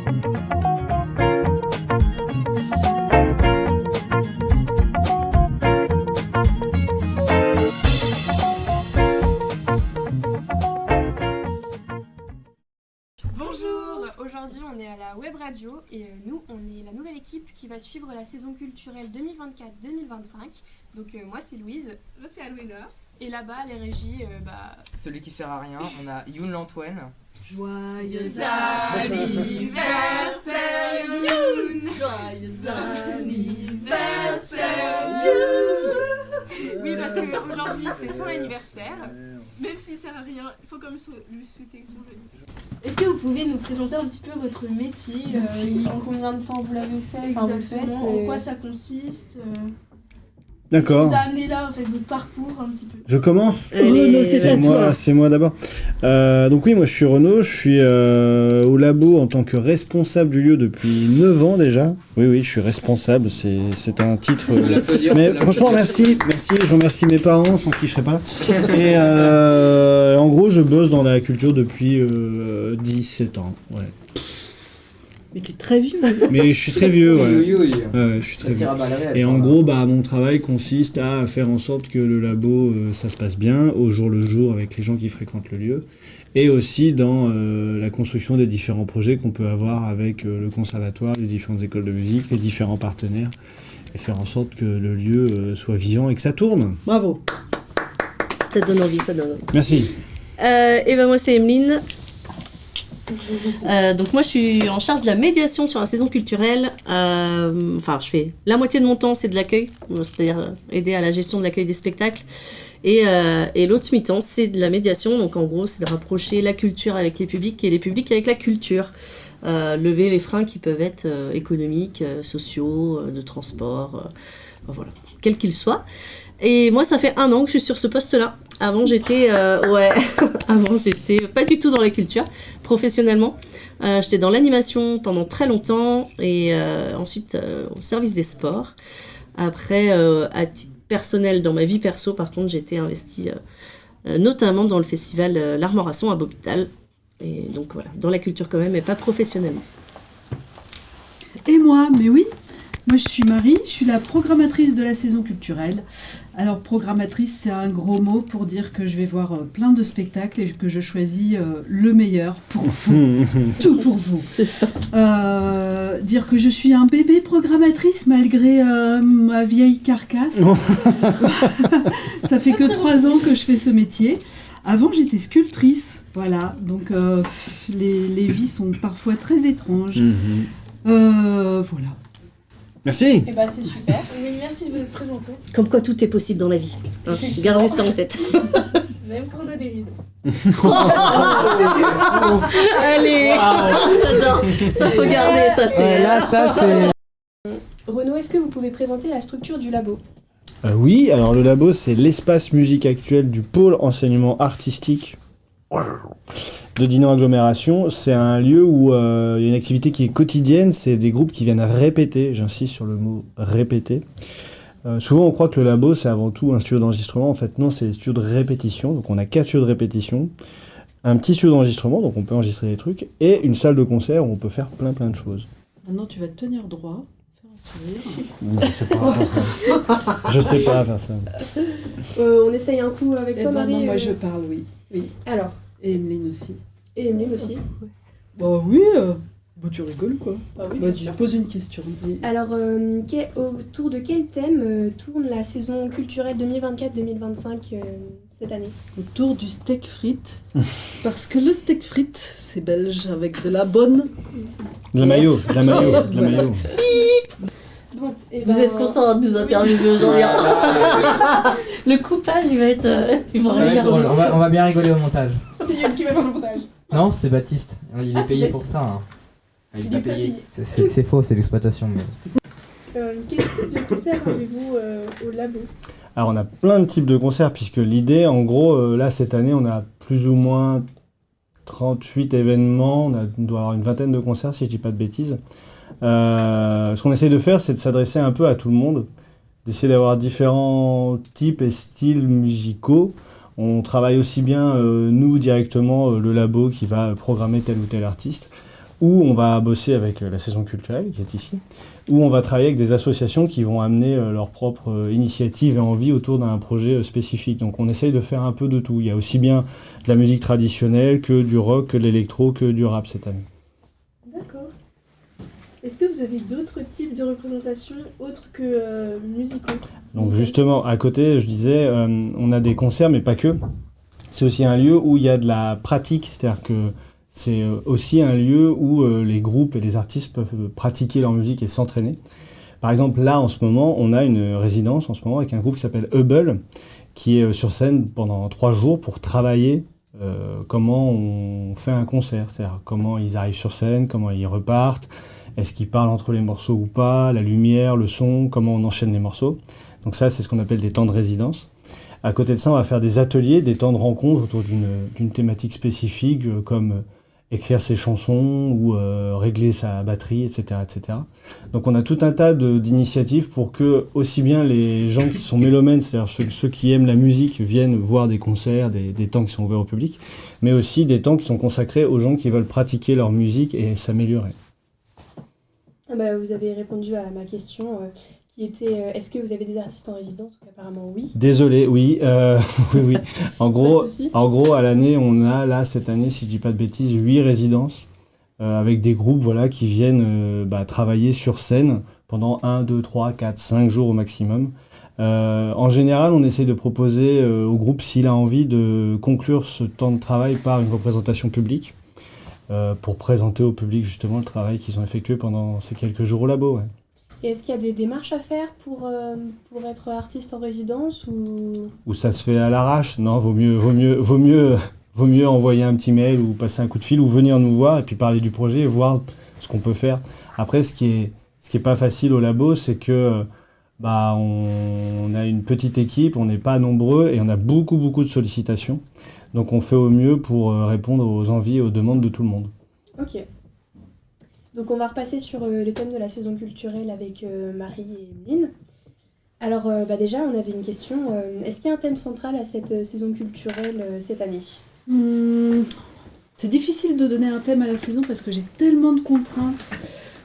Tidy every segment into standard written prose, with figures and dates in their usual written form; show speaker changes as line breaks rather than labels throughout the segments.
Bonjour, aujourd'hui on est à la web radio et nous on est la nouvelle équipe qui va suivre la saison culturelle 2024-2025. Donc moi c'est Louise,
Moi c'est Alwena.
et là-bas les régies,
Celui qui sert à rien, on a Youn Lantoine.
Joyeux
anniversaire, Youn.
Joyeux anniversaire Youn.
Oui, parce qu'aujourd'hui c'est son anniversaire.
Même s'il sert à rien, il faut quand même lui souhaiter son anniversaire.
Est-ce que vous pouvez nous présenter un petit peu votre métier, en combien de temps vous l'avez fait,
Exactement, en quoi ça consiste
D'accord.
Ce qui vous a amené là, en fait, votre parcours un petit peu.
Je commence.
Renaud, c'est à toi.
C'est moi d'abord. Donc oui, moi je suis Renaud, je suis au labo en tant que responsable du lieu depuis 9 ans déjà. Oui, je suis responsable, c'est un titre... Mais franchement, merci, je remercie mes parents sans qui je serais pas là. Et en gros, je bosse dans la culture depuis 17 ans. Ouais.
Mais t'es très vieux.
Mais je suis très vieux, ouais.
Oui.
Ouais, je suis très vieux. Et en gros, mon travail consiste à faire en sorte que le labo, ça se passe bien, au jour le jour, avec les gens qui fréquentent le lieu, et aussi dans la construction des différents projets qu'on peut avoir avec le conservatoire, les différentes écoles de musique, les différents partenaires, et faire en sorte que le lieu soit vivant et que ça tourne.
Bravo. Ça donne envie, ça donne envie.
Merci.
Et ben moi c'est Emeline. Donc moi je suis en charge de la médiation sur la saison culturelle. Enfin je fais la moitié de mon temps c'est de l'accueil, c'est-à-dire aider à la gestion de l'accueil des spectacles. Et l'autre mi-temps c'est de la médiation, donc en gros c'est de rapprocher la culture avec les publics et les publics avec la culture. Lever les freins qui peuvent être économiques, sociaux, de transport, voilà, quels qu'ils soient. Et moi ça fait 1 an que je suis sur ce poste-là. Avant j'étais avant j'étais pas du tout dans la culture professionnellement. J'étais dans l'animation pendant très longtemps et ensuite au service des sports. Après à titre personnel dans ma vie perso par contre j'étais investie notamment dans le festival L'Armorasson à Bobital. Et donc voilà, dans la culture quand même mais pas professionnellement.
Et moi, mais oui, moi je suis Marie, je suis la programmatrice de la saison culturelle. Alors programmatrice, c'est un gros mot pour dire que je vais voir plein de spectacles et que je choisis le meilleur pour vous, tout pour vous. Dire que je suis un bébé programmatrice malgré ma vieille carcasse. Ça fait que 3 ans que je fais ce métier. Avant j'étais sculptrice, voilà, donc les vies sont parfois très étranges. Voilà.
Merci.
Et bah c'est super.
Oui, merci de vous présenter.
Comme quoi tout est possible dans la vie. Hein. Gardez ça en tête.
Même quand on a des rides.
Allez, j'adore. Ça faut garder, ça c'est...
Renaud, est-ce que vous pouvez présenter la structure du labo ?
Oui, alors le labo, c'est l'espace musique actuel du pôle enseignement artistique de Dinan Agglomération. C'est un lieu où il y a une activité qui est quotidienne, c'est des groupes qui viennent répéter, j'insiste sur le mot répéter. Souvent on croit que le labo c'est avant tout un studio d'enregistrement, en fait non, c'est des studios de répétition, donc on a 4 studios de répétition, un petit studio d'enregistrement, donc on peut enregistrer des trucs, et une salle de concert où on peut faire plein de choses.
Maintenant tu vas te tenir droit, faire un sourire.
Je sais pas faire ça. Je sais pas faire ça.
On essaye un coup avec toi, Marie.
Non, moi je parle, oui.
Alors,
Et Emeline aussi.
et Emeline aussi.
Bah oui, tu rigoles quoi.
Ah oui,
Vas-y, pose une question. Dis.
Alors, autour de quel thème tourne la saison culturelle 2024-2025 cette année ?
Autour du steak frites. Parce que le steak frites, c'est belge avec de la bonne.
De la maillot.
Bon, et
Vous êtes content de nous interviewer aujourd'hui. Le coupage, il va être... il va réagir.
On va bien rigoler au montage.
C'est Youn qui va faire le montage.
Non, c'est Baptiste. Il est
c'est
payé pour
Baptiste.
ça. Hein. Il est
est
pas
pas
payé.
payé.
C'est faux, c'est l'exploitation. Mais...
Quel type de concert avez-vous au labo ?
Alors on a plein de types de concerts, puisque l'idée, en gros, là cette année, on a plus ou moins 38 événements, on doit avoir une vingtaine de concerts si je dis pas de bêtises. Ce qu'on essaye de faire, c'est de s'adresser un peu à tout le monde, d'essayer d'avoir différents types et styles musicaux. On travaille aussi bien, nous, directement, le labo qui va programmer tel ou tel artiste, où on va bosser avec la saison culturelle qui est ici, où on va travailler avec des associations qui vont amener leur propre initiative et envie autour d'un projet spécifique. Donc on essaye de faire un peu de tout. Il y a aussi bien de la musique traditionnelle que du rock, que de l'électro, que du rap cette année.
D'accord. Est-ce que vous avez d'autres types de représentations autres que musicaux?
Donc justement, à côté, je disais, on a des concerts, mais pas que. C'est aussi un lieu où il y a de la pratique, c'est-à-dire que c'est aussi un lieu où les groupes et les artistes peuvent pratiquer leur musique et s'entraîner. Par exemple, là, en ce moment, on a une résidence en ce moment avec un groupe qui s'appelle Hubble, qui est sur scène pendant 3 jours pour travailler comment on fait un concert, c'est-à-dire comment ils arrivent sur scène, comment ils repartent, est-ce qu'ils parlent entre les morceaux ou pas, la lumière, le son, comment on enchaîne les morceaux. Donc ça, c'est ce qu'on appelle des temps de résidence. À côté de ça, on va faire des ateliers, des temps de rencontre autour d'une thématique spécifique, comme écrire ses chansons ou régler sa batterie, etc., etc. Donc on a tout un tas d'initiatives pour que aussi bien les gens qui sont mélomènes, c'est-à-dire ceux qui aiment la musique, viennent voir des concerts, des temps qui sont ouverts au public, mais aussi des temps qui sont consacrés aux gens qui veulent pratiquer leur musique et s'améliorer.
Vous avez répondu à ma question qui était est-ce que vous avez des artistes en résidence? Donc, apparemment oui.
Désolé, oui. Oui. En
Pas de souci.
gros, à l'année, on a là, cette année, si je dis pas de bêtises, 8 résidences avec des groupes qui viennent travailler sur scène pendant 1, 2, 3, 4, 5 jours au maximum. En général, on essaie de proposer au groupe, s'il a envie, de conclure ce temps de travail par une représentation publique pour présenter au public justement le travail qu'ils ont effectué pendant ces quelques jours au labo. Ouais.
Et est-ce qu'il y a des démarches à faire pour être artiste en résidence
Ou ça se fait à l'arrache? Non, vaut mieux envoyer un petit mail ou passer un coup de fil ou venir nous voir et puis parler du projet et voir ce qu'on peut faire. Après, ce qui est pas facile au labo, c'est que on a une petite équipe, on n'est pas nombreux et on a beaucoup de sollicitations. Donc on fait au mieux pour répondre aux envies et aux demandes de tout le monde.
Ok. Donc on va repasser sur le thème de la saison culturelle avec Marie et Emeline. Alors déjà, on avait une question. Est-ce qu'il y a un thème central à cette saison culturelle cette année?
C'est difficile de donner un thème à la saison parce que j'ai tellement de contraintes.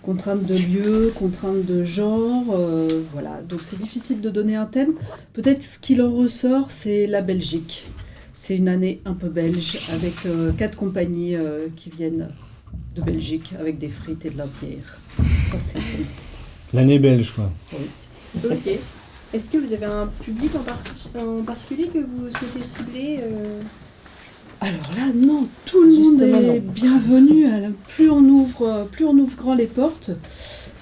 Contraintes de lieu, contraintes de genre, voilà. Donc c'est difficile de donner un thème. Peut-être ce qu'il en ressort, c'est la Belgique. C'est une année un peu belge avec 4 compagnies qui viennent de Belgique avec des frites et de la bière. Ça, c'est cool.
L'année belge, quoi.
Ok. Est-ce que vous avez un public en particulier que vous souhaitez cibler
Alors là, non, tout le monde est bienvenu. Plus on ouvre grand les portes,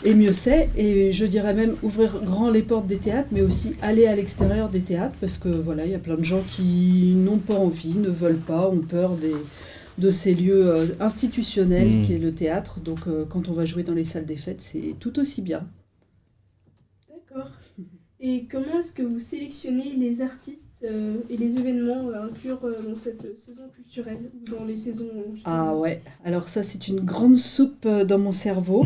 et mieux c'est. Et je dirais même ouvrir grand les portes des théâtres, mais aussi aller à l'extérieur des théâtres, parce que voilà, il y a plein de gens qui n'ont pas envie, ne veulent pas, ont peur de ces lieux institutionnels qu'est le théâtre. Donc quand on va jouer dans les salles des fêtes, c'est tout aussi bien.
D'accord. Et comment est-ce que vous sélectionnez les artistes et les événements à inclure dans cette saison culturelle ou dans les saisons
Ah ouais, alors ça c'est une grande soupe dans mon cerveau.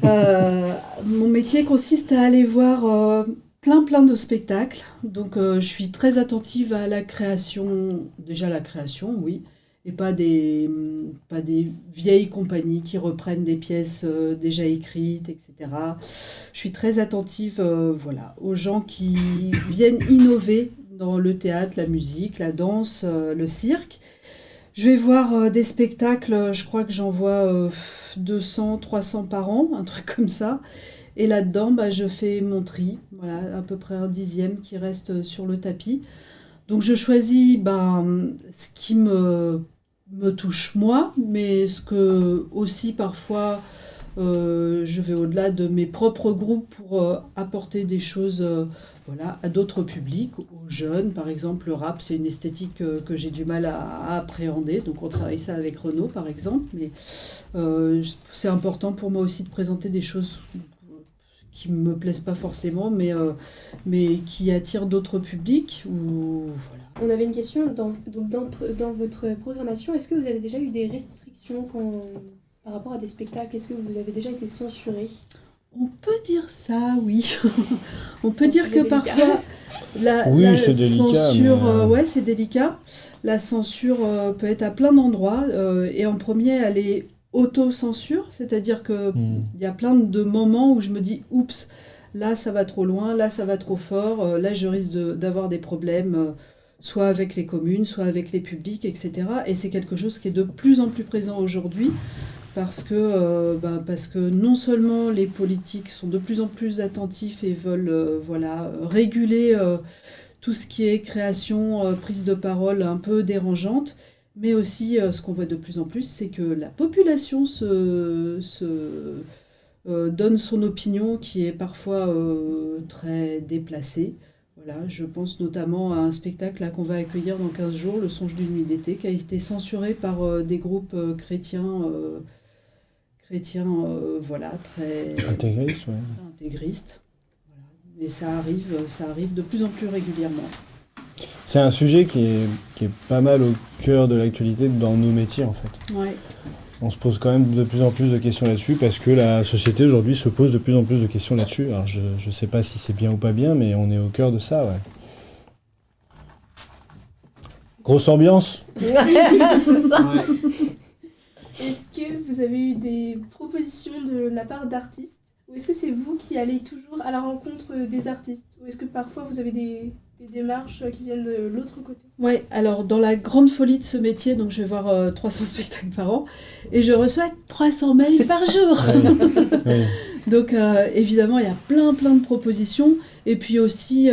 Mon métier consiste à aller voir plein de spectacles. Donc je suis très attentive à la création, déjà la création, oui, et pas des vieilles compagnies qui reprennent des pièces déjà écrites, etc. Je suis très attentive aux gens qui viennent innover dans le théâtre, la musique, la danse, le cirque. Je vais voir des spectacles, je crois que j'en vois 200, 300 par an, un truc comme ça. Et là-dedans, je fais mon tri, voilà, à peu près un 10e qui reste sur le tapis. Donc je choisis ce qui me touche moi, mais ce que aussi parfois je vais au-delà de mes propres groupes pour apporter des choses à d'autres publics, aux jeunes. Par exemple, le rap, c'est une esthétique que j'ai du mal à appréhender, donc on travaille ça avec Renaud par exemple, mais c'est important pour moi aussi de présenter des choses qui me plaisent pas forcément, mais qui attirent d'autres publics. Voilà.
On avait une question dans votre programmation. Est-ce que vous avez déjà eu des restrictions par rapport à des spectacles? Est-ce que vous avez déjà été censuré?
On peut dire ça, oui. On peut dire que parfois la
c'est
censure, c'est délicat. La censure peut être à plein d'endroits, et en premier, elle est auto-censure, c'est-à-dire que il y a plein de moments où je me dis oups, là ça va trop loin, là ça va trop fort, là je risque d'avoir des problèmes, soit avec les communes, soit avec les publics, etc. Et c'est quelque chose qui est de plus en plus présent aujourd'hui parce que non seulement les politiques sont de plus en plus attentifs et veulent réguler tout ce qui est création, prise de parole un peu dérangeante, mais aussi ce qu'on voit de plus en plus, c'est que la population donne son opinion qui est parfois très déplacée. Voilà, je pense notamment à un spectacle là, qu'on va accueillir dans 15 jours, Le Songe d'une nuit d'été, qui a été censuré par des groupes chrétiens, très
Intégriste, ouais.
intégristes. Voilà. Et ça arrive de plus en plus régulièrement.
C'est un sujet qui est pas mal au cœur de l'actualité dans nos métiers, en fait.
Ouais.
On se pose quand même de plus en plus de questions là-dessus parce que la société aujourd'hui se pose de plus en plus de questions là-dessus. Alors je sais pas si c'est bien ou pas bien, mais on est au cœur de ça, ouais. Grosse ambiance.
C'est ça.
Est-ce que vous avez eu des propositions de la part d'artistes? Ou est-ce que c'est vous qui allez toujours à la rencontre des artistes? Ou est-ce que parfois vous avez des démarches qui viennent de l'autre côté?
Ouais, alors dans la grande folie de ce métier, donc je vais voir 300 spectacles par an, et je reçois 300 mails par jour.
Ouais.
Donc évidemment, il y a plein de propositions. Et puis aussi,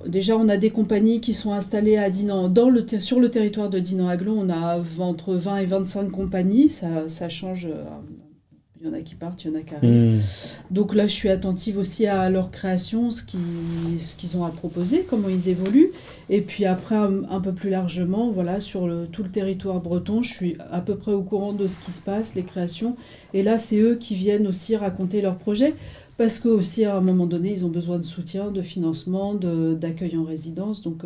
déjà on a des compagnies qui sont installées à Dinan, sur le territoire de Dinan-Aglon, on a entre 20 et 25 compagnies, ça change. Il y en a qui partent, il y en a qui arrivent. Donc là, je suis attentive aussi à leur création, ce qu'ils ont à proposer, comment ils évoluent. Et puis après, un peu plus largement, voilà, sur tout le territoire breton, je suis à peu près au courant de ce qui se passe, les créations. Et là, c'est eux qui viennent aussi raconter leurs projets, parce qu'à un moment donné, ils ont besoin de soutien, de financement, d'accueil en résidence. Donc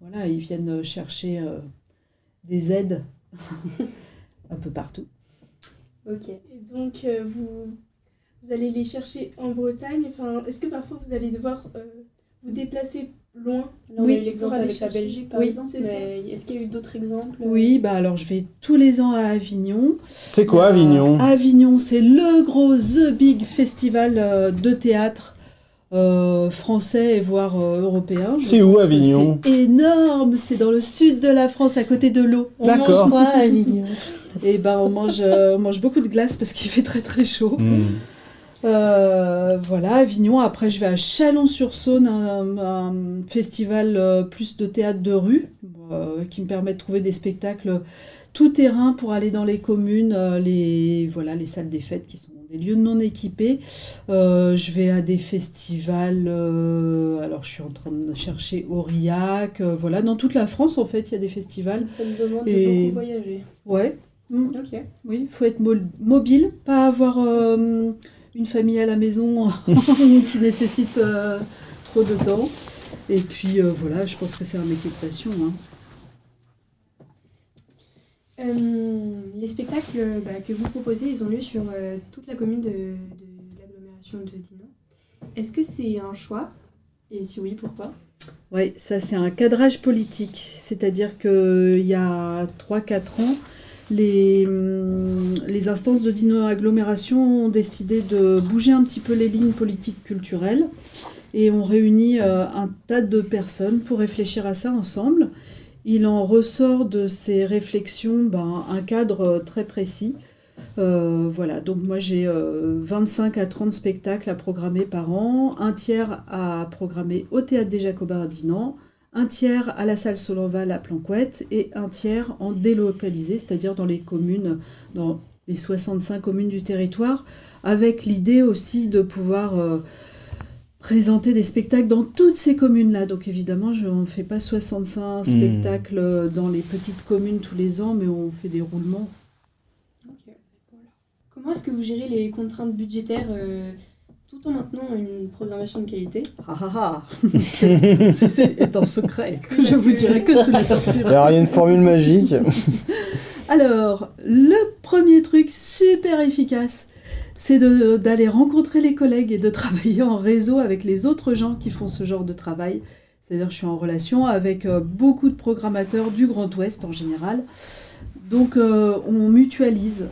voilà, ils viennent chercher des aides un peu partout.
Ok. Et donc, vous allez les chercher en Bretagne. Enfin, est-ce que parfois vous allez devoir vous déplacer loin?
Là, on a eu l'exemple avec la Belgique, par exemple.
c'est ça.
Mais est-ce qu'il y a eu d'autres exemples?
Oui, alors je vais tous les ans à Avignon.
C'est quoi Avignon?
Avignon, c'est le gros, the big festival de théâtre français et voire européen.
C'est où Avignon?
C'est énorme, c'est dans le sud de la France, à côté de l'eau.
On mange quoi à Avignon?
Et on mange beaucoup de glace parce qu'il fait très très chaud. Voilà, Avignon. Après, je vais à Chalon-sur-Saône, un festival plus de théâtre de rue qui me permet de trouver des spectacles tout terrain pour aller dans les communes, les salles des fêtes qui sont des lieux non équipés. Je vais à des festivals, alors je suis en train de chercher Aurillac, dans toute la France en fait, il y a des festivals.
Ça me demande de beaucoup voyager.
Ouais.
Ok.
Oui, il faut être mobile, pas avoir une famille à la maison qui nécessite trop de temps. Et puis je pense que c'est un métier de passion.
Les spectacles que vous proposez, ils ont lieu sur toute la commune de l'agglomération de Dinan. Est-ce que c'est un choix? Et si oui, pourquoi?
Oui, ça c'est un cadrage politique. C'est-à-dire qu'il y a 3-4 ans, les instances de Dinan Agglomération ont décidé de bouger un petit peu les lignes politiques culturelles et ont réuni un tas de personnes pour réfléchir à ça ensemble. Il en ressort de ces réflexions un cadre très précis. Donc moi j'ai 25 à 30 spectacles à programmer par an, un tiers à programmer au Théâtre des Jacobins à Dinan, un tiers à la salle Solanval à Planquette et un tiers en délocalisé, c'est-à-dire dans les communes, dans les 65 communes du territoire, avec l'idée aussi de pouvoir présenter des spectacles dans toutes ces communes-là. Donc évidemment, on ne fait pas 65 spectacles dans les petites communes tous les ans, mais on fait des roulements.
Ok, voilà. Comment est-ce que vous gérez les contraintes budgétaires tout en maintenant une programmation de qualité?
Ceci est un secret que je vous dirai que sous la torture.
Alors, il y a une formule magique.
Alors, le premier truc super efficace, c'est d'aller rencontrer les collègues et de travailler en réseau avec les autres gens qui font ce genre de travail. C'est-à-dire que je suis en relation avec beaucoup de programmateurs du Grand Ouest en général, Donc on mutualise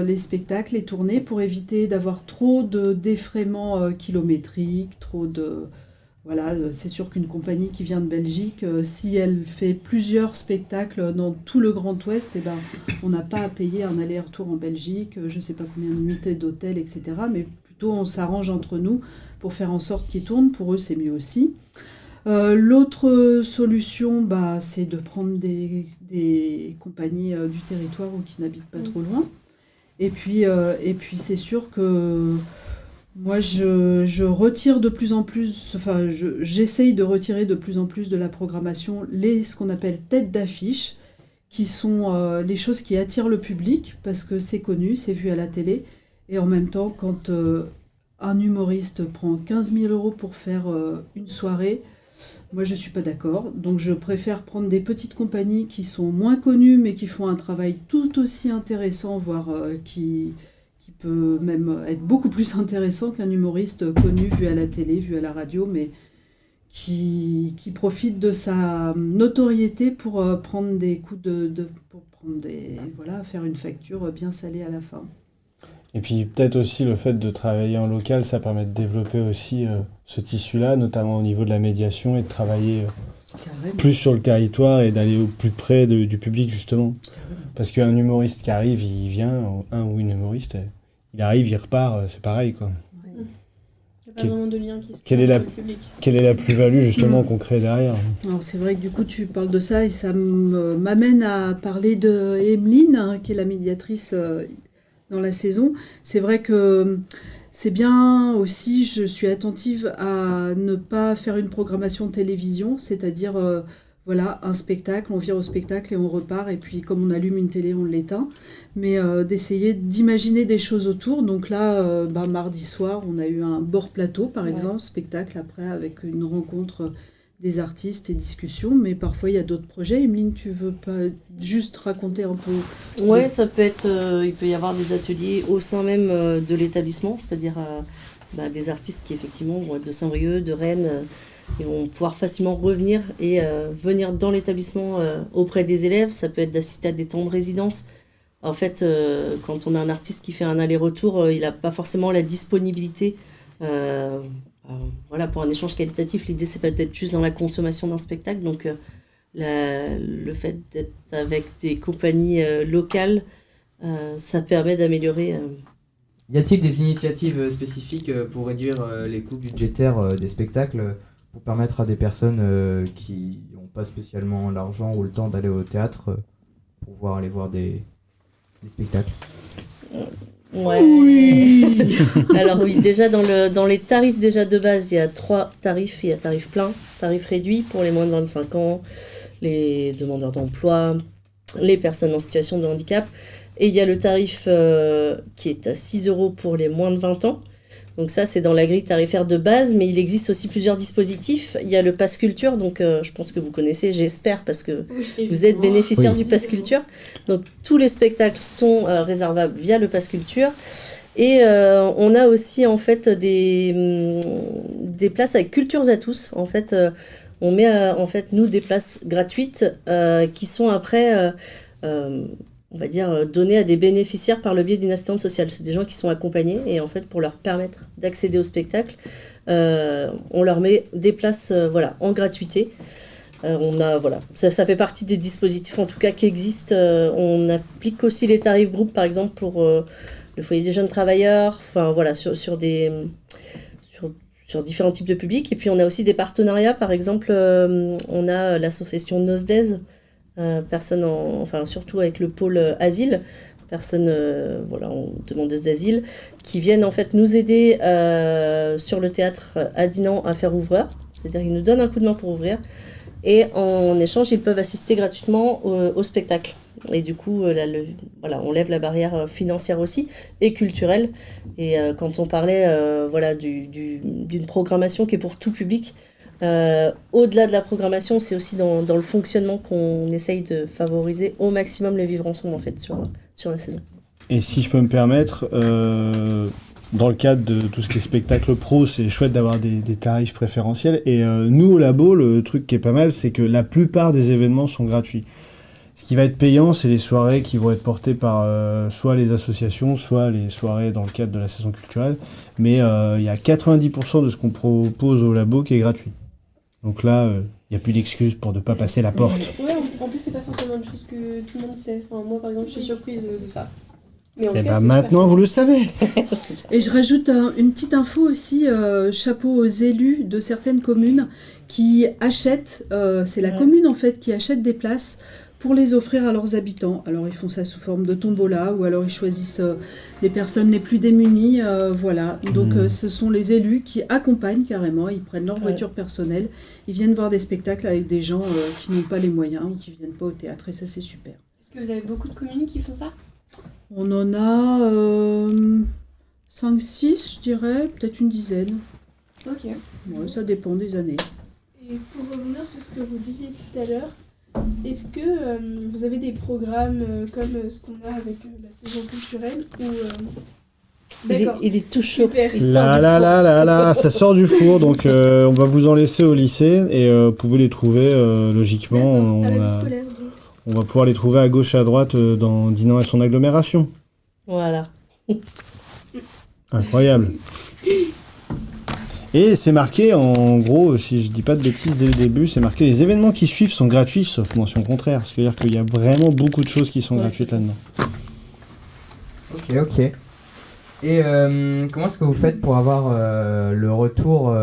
les spectacles, les tournées pour éviter d'avoir trop de défraiements kilométriques, Voilà, c'est sûr qu'une compagnie qui vient de Belgique, si elle fait plusieurs spectacles dans tout le Grand Ouest, eh ben, on n'a pas à payer un aller-retour en Belgique, je ne sais pas combien de nuitées d'hôtel, etc. Mais plutôt on s'arrange entre nous pour faire en sorte qu'ils tournent. Pour eux, c'est mieux aussi. L'autre solution, c'est de prendre des compagnies du territoire ou qui n'habitent pas trop loin. Et puis c'est sûr que moi, je retire de plus en plus, j'essaye de retirer de plus en plus de la programmation ce qu'on appelle têtes d'affiche, qui sont les choses qui attirent le public, parce que c'est connu, c'est vu à la télé. Et en même temps, quand un humoriste prend 15 000 € pour faire une soirée, moi, je ne suis pas d'accord. Donc, je préfère prendre des petites compagnies qui sont moins connues, mais qui font un travail tout aussi intéressant, voire qui peut même être beaucoup plus intéressant qu'un humoriste connu, vu à la télé, vu à la radio, mais qui profite de sa notoriété pour prendre des coups faire une facture bien salée à la fin.
Et puis peut-être aussi le fait de travailler en local, ça permet de développer aussi ce tissu-là, notamment au niveau de la médiation, et de travailler plus sur le territoire et d'aller au plus près du public, justement. Parce qu'un humoriste qui arrive, il vient, un ou une humoriste, il arrive, il repart, c'est pareil, quoi.
Il n'y a pas vraiment de lien qui se
quelle
crée
est la-
avec le public.
Quelle est la plus-value, justement, qu'on crée derrière?
Alors c'est vrai que du coup tu parles de ça et ça m'amène à parler de Emeline, qui est la médiatrice dans la saison. C'est vrai que c'est bien aussi, je suis attentive à ne pas faire une programmation télévision, c'est-à-dire un spectacle, on vient au spectacle et on repart, et puis comme on allume une télé, on l'éteint, mais d'essayer d'imaginer des choses autour. Donc là, mardi soir, on a eu un bord plateau, par exemple, spectacle après, avec une rencontre des artistes et discussions, mais parfois il y a d'autres projets. Emeline, tu veux pas juste raconter un peu?
Ouais, ça peut être, il peut y avoir des ateliers au sein même de l'établissement, c'est-à-dire des artistes qui effectivement vont être de Saint-Brieuc, de Rennes, et vont pouvoir facilement revenir et venir dans l'établissement auprès des élèves. Ça peut être d'assister à des temps de résidence. En fait, quand on a un artiste qui fait un aller-retour, il n'a pas forcément la disponibilité. Pour un échange qualitatif, l'idée c'est pas d'être juste dans la consommation d'un spectacle. Donc le fait d'être avec des compagnies locales, ça permet d'améliorer.
Y a-t-il des initiatives spécifiques pour réduire les coûts budgétaires des spectacles, pour permettre à des personnes qui n'ont pas spécialement l'argent ou le temps d'aller au théâtre pour aller voir des spectacles?
Ouais. Oui. Alors oui, déjà dans les tarifs déjà de base, il y a 3 tarifs. Il y a tarif plein, tarif réduit pour les moins de 25 ans, les demandeurs d'emploi, les personnes en situation de handicap. Et il y a le tarif qui est à 6 € pour les moins de 20 ans. Donc ça, c'est dans la grille tarifaire de base, mais il existe aussi plusieurs dispositifs. Il y a le Pass Culture, donc je pense que vous connaissez, j'espère, parce que vous êtes bénéficiaire du Pass Culture. Donc tous les spectacles sont réservables via le Pass Culture. Et on a aussi en fait des places avec Cultures à tous. En fait, on met nous des places gratuites qui sont après... on va dire, donner à des bénéficiaires par le biais d'une assistante sociale. C'est des gens qui sont accompagnés et en fait, pour leur permettre d'accéder au spectacle, on leur met des places en gratuité. Ça fait partie des dispositifs en tout cas qui existent. On applique aussi les tarifs groupes, par exemple, pour le foyer des jeunes travailleurs, sur différents types de publics. Et puis on a aussi des partenariats, par exemple, on a l'association Nosdez, surtout avec le pôle asile, personnes demandeuses d'asile, qui viennent en fait nous aider sur le théâtre à Dinan à faire ouvreur, c'est-à-dire ils nous donnent un coup de main pour ouvrir, et en échange ils peuvent assister gratuitement au spectacle. Et du coup, on lève la barrière financière aussi, et culturelle. Et quand on parlait d'une programmation qui est pour tout public, au-delà de la programmation, c'est aussi dans le fonctionnement qu'on essaye de favoriser au maximum le vivre ensemble en fait sur la saison.
Et si je peux me permettre, dans le cadre de tout ce qui est spectacle pro, c'est chouette d'avoir des tarifs préférentiels. Et nous, au labo, le truc qui est pas mal, c'est que la plupart des événements sont gratuits. Ce qui va être payant, c'est les soirées qui vont être portées par soit les associations, soit les soirées dans le cadre de la saison culturelle. Mais il y a 90% de ce qu'on propose au labo qui est gratuit. Donc là, il n'y a plus d'excuses pour ne pas passer la porte.
Ouais, en plus, c'est pas forcément une chose que tout le monde sait. Enfin, moi, par exemple, je suis surprise de ça. Mais en
Et
tout cas,
ben
c'est
maintenant,
super.
vous le savez.
Et je rajoute une petite info aussi, chapeau aux élus de certaines communes qui achètent, c'est la commune en fait qui achète des places pour les offrir à leurs habitants. Alors ils font ça sous forme de tombola ou alors ils choisissent les personnes les plus démunies, voilà. Donc ce sont les élus qui accompagnent carrément, ils prennent leur voiture personnelle, ils viennent voir des spectacles avec des gens qui n'ont pas les moyens ou qui viennent pas au théâtre et ça c'est super.
Est-ce que vous avez beaucoup de communes qui font ça?
On en a 5-6 je dirais, peut-être une dizaine.
Ok.
Ouais, ça dépend des années.
Et pour revenir sur ce que vous disiez tout à l'heure, est-ce que vous avez des programmes comme ce qu'on a avec la saison culturelle ou D'accord.
Il est tout chaud.
Super.
Il sort
Là,
du
là,
four.
là, là, là, ça sort du four, donc on va vous en laisser au lycée et vous pouvez les trouver logiquement.
À la vie
On,
scolaire, donc.
on va pouvoir les trouver à gauche et à droite dans Dînant et son agglomération.
Voilà.
Incroyable. Et c'est marqué, en gros, si je dis pas de bêtises dès le début, c'est marqué les événements qui suivent sont gratuits, sauf mention contraire. C'est-à-dire qu'il y a vraiment beaucoup de choses qui sont
Ouais,
gratuites
c'est ça.
là-dedans.
Ok. Et comment est-ce que vous faites pour avoir le retour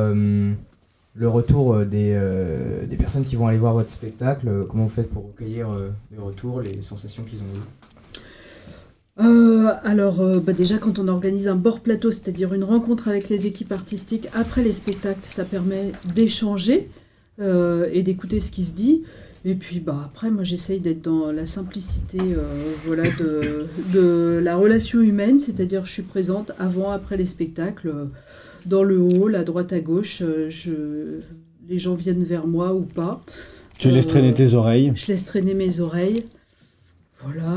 des personnes qui vont aller voir votre spectacle? Comment vous faites pour recueillir les retours, les sensations qu'ils ont eues?
Déjà quand on organise un bord plateau, c'est-à-dire une rencontre avec les équipes artistiques après les spectacles, ça permet d'échanger et d'écouter ce qui se dit. Et puis après, moi j'essaye d'être dans la simplicité de la relation humaine, c'est-à-dire je suis présente avant, après les spectacles, dans le hall, à droite, à gauche, les gens viennent vers moi ou pas.
Tu laisses traîner tes oreilles.
Je laisse traîner mes oreilles. Voilà,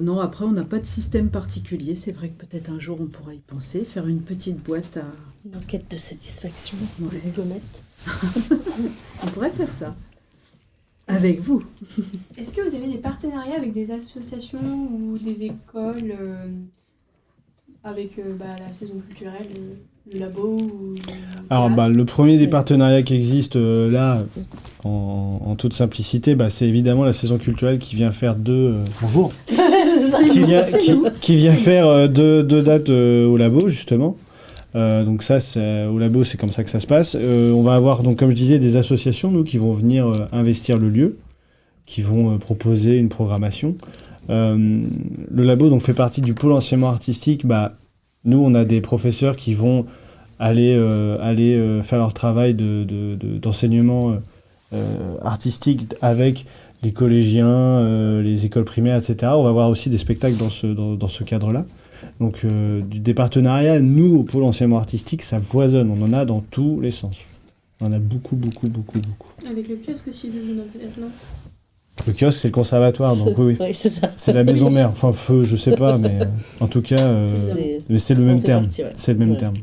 non, après on n'a pas de système particulier, c'est vrai que peut-être un jour on pourra y penser, faire une petite boîte à...
Une enquête de satisfaction.
Ouais.
Diplomate.
On pourrait faire ça. Avec vous.
Est-ce que vous avez des partenariats avec des associations ou des écoles avec la saison culturelle, le labo ou le
Alors
théâtre
le premier des partenariats qui existe là, en toute simplicité, c'est évidemment la saison culturelle qui vient faire bonjour, qui vient faire deux dates au labo justement. Donc ça, au labo, c'est comme ça que ça se passe. On va avoir, donc, comme je disais, des associations, nous, qui vont venir investir le lieu, qui vont proposer une programmation. Le labo donc, fait partie du pôle enseignement artistique. Nous, on a des professeurs qui vont aller faire leur travail d'enseignement artistique avec les collégiens, les écoles primaires, etc. On va avoir aussi des spectacles dans ce cadre-là. Donc des partenariats, nous, au pôle enseignement artistique, ça foisonne. On en a dans tous les sens. On en a beaucoup.
Avec le kiosque aussi, peut-être, non?
Le kiosque, c'est le conservatoire, donc oui.
Oui, c'est ça.
C'est la maison mère. Enfin, feu, je sais pas, mais en tout cas, mais c'est le
Ça en
même
fait
terme.
partie, ouais.
C'est le même
Ouais.
terme.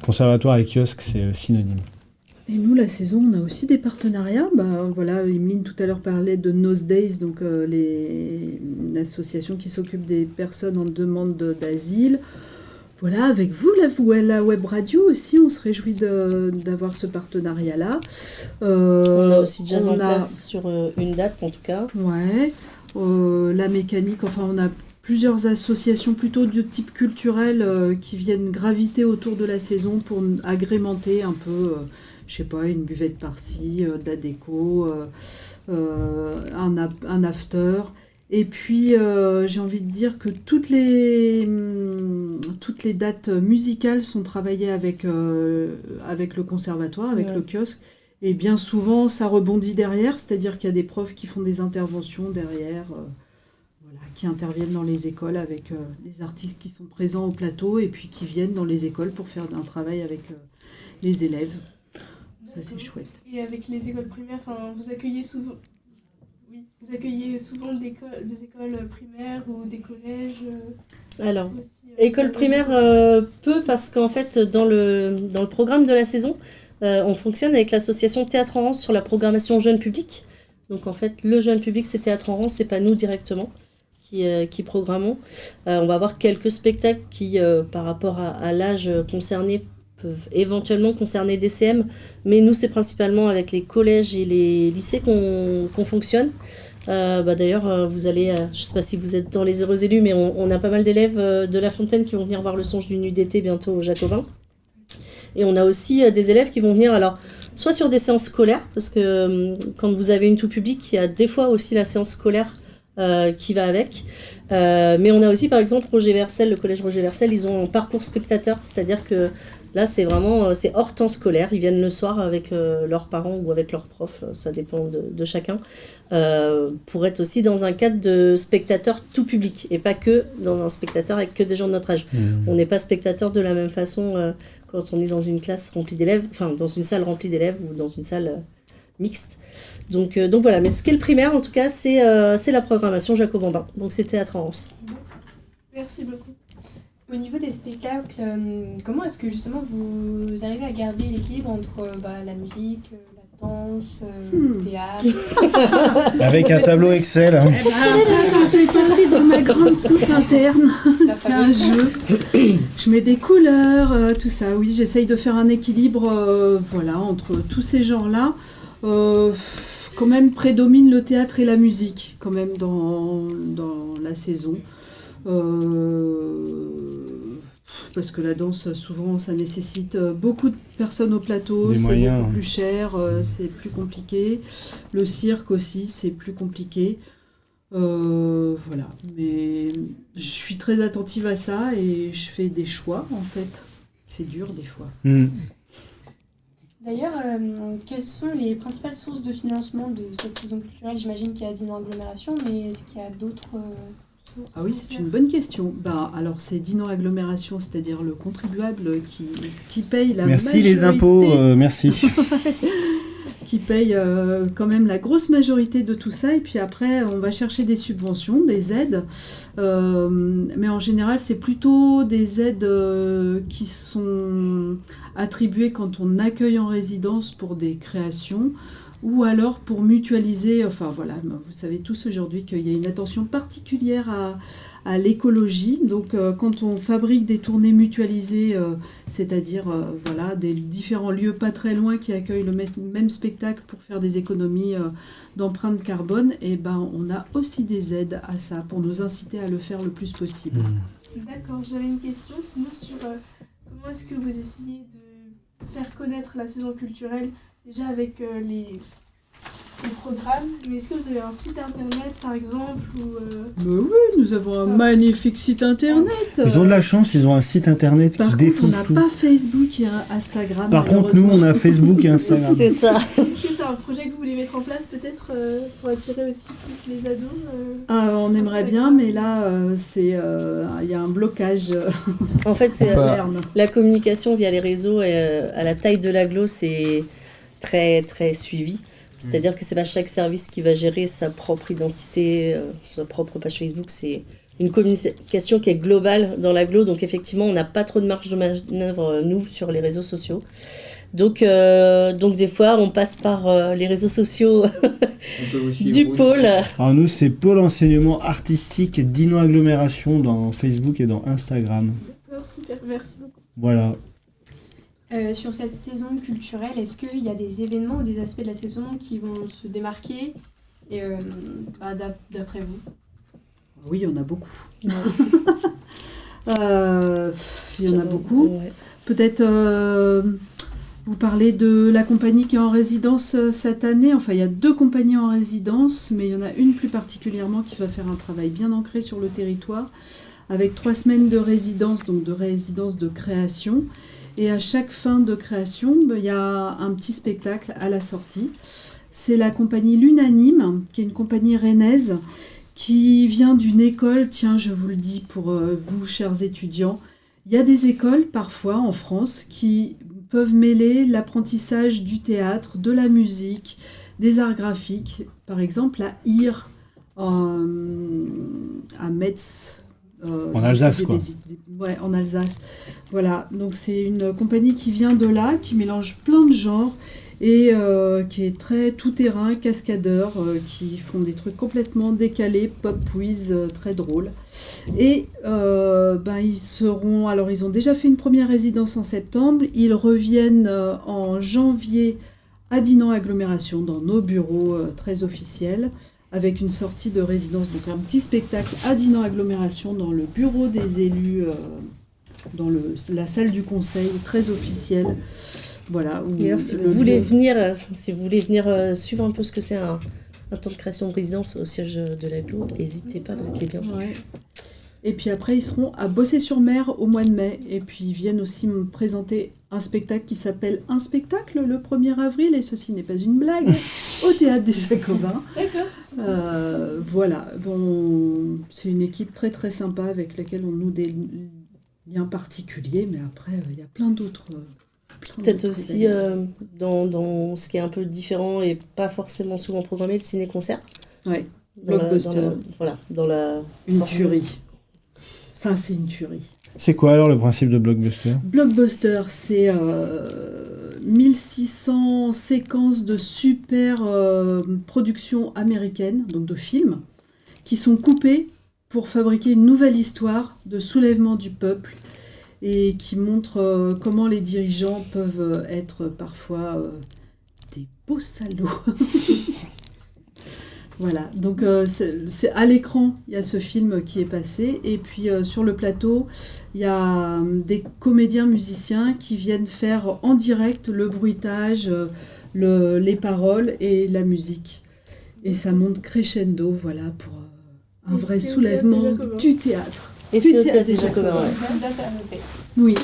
Conservatoire et kiosque, c'est synonyme.
Et nous, la saison, on a aussi des partenariats. Emeline tout à l'heure parlait de Nose Days, donc une association qui s'occupe des personnes en demande d'asile. Voilà, avec vous, la web radio aussi, on se réjouit d'avoir ce partenariat-là.
On a aussi Jazz
on
en
a-
place sur une date, en tout cas.
Ouais, la mécanique, enfin on a plusieurs associations plutôt de type culturel qui viennent graviter autour de la saison pour agrémenter un peu, je sais pas, une buvette par-ci, de la déco, un after. Et puis j'ai envie de dire que toutes les dates musicales sont travaillées avec le conservatoire, avec
Ouais.
le kiosque. Et bien souvent, ça rebondit derrière, c'est-à-dire qu'il y a des profs qui font des interventions derrière, qui interviennent dans les écoles avec les artistes qui sont présents au plateau et puis qui viennent dans les écoles pour faire un travail avec les élèves. Ça, c'est chouette.
Et avec les écoles primaires, vous accueillez souvent... Oui, vous accueillez souvent des écoles primaires ou des collèges
Alors,
aussi,
école primaire, peu, parce qu'en fait, dans le programme de la saison, on fonctionne avec l'association Théâtre en Rance sur la programmation jeune public. Donc en fait, le jeune public, c'est Théâtre en Rance, c'est pas nous directement qui programmons. On va avoir quelques spectacles qui, par rapport à l'âge concerné, peuvent éventuellement concerner des CM, mais nous, c'est principalement avec les collèges et les lycées qu'on fonctionne. D'ailleurs, vous allez, je sais pas si vous êtes dans les heureux élus, mais on a pas mal d'élèves de La Fontaine qui vont venir voir le Songe d'une nuit d'été bientôt au Jacobin. Et on a aussi des élèves qui vont venir, alors, soit sur des séances scolaires, parce que quand vous avez une tout public, il y a des fois aussi la séance scolaire qui va avec. Mais on a aussi, par exemple, Roger Vercel, le collège Roger Vercel, ils ont un parcours spectateur, c'est-à-dire que là, c'est vraiment c'est hors temps scolaire. Ils viennent le soir avec leurs parents ou avec leurs profs, ça dépend de chacun, pour être aussi dans un cadre de spectateur tout public et pas que dans un spectateur avec que des gens de notre âge. On n'est pas spectateur de la même façon quand on est dans une classe remplie d'élèves, enfin dans une salle remplie d'élèves ou dans une salle mixte. Donc voilà, mais ce qu'est le primaire, en tout cas, c'est la programmation Jacobin. Donc c'est Théâtre en Rance.
Merci beaucoup.
Au niveau des spectacles, comment est-ce que justement vous arrivez à garder l'équilibre entre la musique, la danse, le théâtre
Avec un tableau Excel. Hein.
Ça fait partie de ma grande soupe interne. C'est un jeu. Je mets des couleurs, tout ça. Oui, j'essaye de faire un équilibre entre tous ces genres-là. Quand même prédomine le théâtre et la musique, quand même dans la saison. Parce que la danse, souvent, ça nécessite beaucoup de personnes au plateau,
des
c'est
moyens,
beaucoup plus cher, c'est plus compliqué. Le cirque aussi, c'est plus compliqué. Voilà, mais je suis très attentive à ça et je fais des choix, en fait. C'est dur, des fois.
D'ailleurs, quelles sont les principales sources de financement de cette saison culturelle? J'imagine qu'il y a Dino Agglomération, mais est-ce qu'il y a d'autres sources?
Ah oui, c'est une bonne question. Alors, c'est Dino Agglomération, c'est-à-dire le contribuable qui paye la
Merci
majorité...
les impôts, merci.
qui paye quand même la grosse majorité de tout ça. Et puis après, on va chercher des subventions, des aides. Mais en général, c'est plutôt des aides qui sont attribuées quand on accueille en résidence pour des créations ou alors pour mutualiser. Enfin voilà, vous savez tous aujourd'hui qu'il y a une attention particulière à l'écologie. Donc quand on fabrique des tournées mutualisées, c'est-à-dire des différents lieux pas très loin qui accueillent le même spectacle pour faire des économies d'empreinte carbone, et on a aussi des aides à ça pour nous inciter à le faire le plus possible.
D'accord, j'avais une question sinon sur comment est-ce que vous essayez de faire connaître la saison culturelle déjà avec les programmes, mais est-ce que vous avez un site internet par exemple
Oui, nous avons un magnifique site internet.
Ils ont de la chance, ils ont un site internet qui défonce tout.
On n'a pas Facebook et Instagram.
Par contre, nous, on a Facebook et Instagram.
C'est ça.
Est-ce que c'est un projet que vous voulez mettre en place peut-être pour attirer aussi plus les ados
on aimerait bien, mais là, il y a un blocage
en fait, c'est
interne.
La communication via les réseaux à la taille de l'agglo, c'est très, très suivi. C'est-à-dire que c'est pas chaque service qui va gérer sa propre identité, sa propre page Facebook. C'est une communication qui est globale dans l'agglo. Donc effectivement, on n'a pas trop de marge de manœuvre, nous, sur les réseaux sociaux. Donc des fois, on passe par les réseaux sociaux du pôle.
Alors nous, c'est Pôle Enseignement Artistique Dino Agglomération dans Facebook et dans Instagram.
D'accord, super, merci beaucoup.
Voilà.
Sur cette saison culturelle, est-ce qu'il y a des événements ou des aspects de la saison qui vont se démarquer d'après vous?
Oui, il y en a beaucoup. Il y en a beaucoup.
Ouais.
Peut-être vous parlez de la compagnie qui est en résidence cette année. Enfin, il y a 2 compagnies en résidence, mais il y en a une plus particulièrement qui va faire un travail bien ancré sur le territoire, avec 3 semaines de résidence, donc de résidence de création. Et à chaque fin de création, il y a un petit spectacle à la sortie. C'est la compagnie L'Unanime, qui est une compagnie rennaise, qui vient d'une école, tiens, je vous le dis pour vous, chers étudiants, il y a des écoles parfois en France qui peuvent mêler l'apprentissage du théâtre, de la musique, des arts graphiques. Par exemple, à IR, à Metz.
En Alsace, quoi.
Ouais, en Alsace. Voilà, donc c'est une compagnie qui vient de là, qui mélange plein de genres et qui est très tout-terrain, cascadeur, qui font des trucs complètement décalés, pop quiz, très drôles. Et ils ont déjà fait une première résidence en septembre, ils reviennent en janvier à Dinan Agglomération, dans nos bureaux très officiels, avec une sortie de résidence, donc un petit spectacle à Dinan Agglomération, dans le bureau des élus, dans la salle du conseil, très officielle. Voilà.
D'ailleurs, si vous voulez venir suivre un peu ce que c'est un temps de création de résidence au siège de l'agglo, n'hésitez pas, vous êtes les bienvenus.
Ouais. Et puis après, ils seront à Bossé-sur-Mer au mois de mai. Et puis ils viennent aussi me présenter un spectacle qui s'appelle Un spectacle le 1er avril, et ceci n'est pas une blague, au Théâtre des Jacobins.
D'accord, c'est ça.
Voilà, bon, c'est une équipe très très sympa avec laquelle on noue des liens particuliers, mais après, il y a plein d'autres...
Peut-être aussi dans ce qui est un peu différent et pas forcément souvent programmé, le ciné-concert.
Ouais, Blockbuster.
Dans la...
Une tuerie. Ça, c'est une tuerie.
C'est quoi alors le principe de Blockbuster?
Blockbuster, c'est 1600 séquences de super productions américaines, donc de films, qui sont coupées pour fabriquer une nouvelle histoire de soulèvement du peuple et qui montre comment les dirigeants peuvent être parfois des beaux salauds. Voilà, donc c'est à l'écran, il y a ce film qui est passé, et puis sur le plateau, il y a des comédiens musiciens qui viennent faire en direct le bruitage, les paroles et la musique. Et ça monte crescendo, voilà, pour un vrai soulèvement du théâtre.
Et c'est au Théâtre des Jacobins, ouais.
Oui.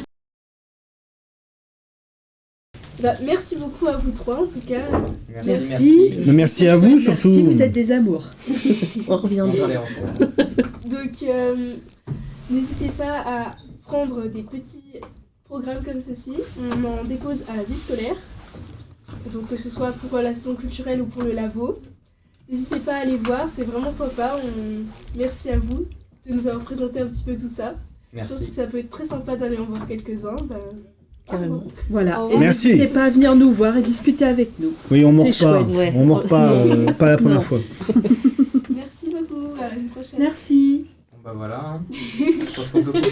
Merci beaucoup à vous trois en tout cas.
Merci.
Merci à vous surtout.
Merci, vous êtes des amours.
On reviendra.
Donc n'hésitez pas à prendre des petits programmes comme ceci. On en dépose à la vie scolaire. Donc que ce soit pour la saison culturelle ou pour le labo. N'hésitez pas à aller voir, c'est vraiment sympa. Merci à vous de nous avoir présenté un petit peu tout ça.
Merci.
Je pense que ça peut être très sympa d'aller en voir quelques-uns.
Carrément.
Voilà. Et
Merci.
n'hésitez pas à venir nous voir et discuter avec nous.
Oui, on mord
C'est
pas.
chouette,
ouais.
On mord pas, pas la première
Non.
fois.
Merci beaucoup, à une prochaine.
Merci.
Bon bah voilà. Je pense qu'on peut